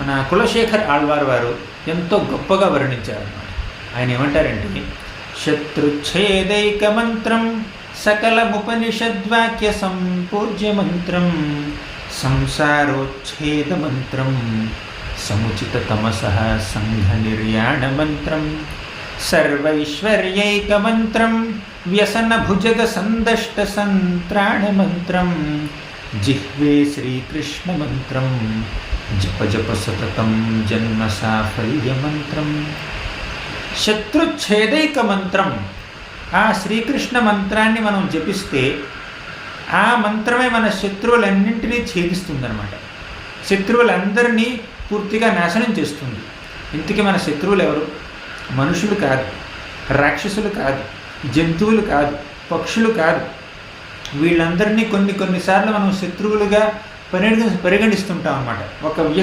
మన కులశేఖర్ ఆళ్వార్ వారు ఎంతో గొప్పగా వర్ణించారన్నమాట. ఆయన ఏమంటారంటే, శత్రుచ్ఛేదైక మంత్రం సకలముపనిషద్వాక్య సంపూజ్య మంత్రం సంసారోచ్ఛేద మంత్రం సముచిత తమసః సంఘ నిర్యాణ మంత్రం సర్వైశ్వర్యైక మంత్రం వ్యసన భుజగ సందష్ట సంత్రాణ మంత్రం జిహ్వే శ్రీకృష్ణ మంత్రం జప జప సతతం జన్మ సాఫల్య మంత్రం. శత్రుచ్ఛేదైక మంత్రం, ఆ శ్రీకృష్ణ మంత్రాన్ని మనం జపిస్తే ఆ మంత్రమే మన శత్రువులన్నింటినీ ఛేదిస్తుందన్నమాట. శత్రువులందరినీ పూర్తిగా నాశనం చేస్తుంది. ఇంతకీ మన శత్రువులు ఎవరు? మనుషులు కాదు, రాక్షసులు కాదు, జంతువులు కాదు, పక్షులు కాదు. వీళ్ళందరినీ కొన్నిసార్లు మనం శత్రువులుగా పరిగణిస్తుంటాం అన్నమాట. ఒక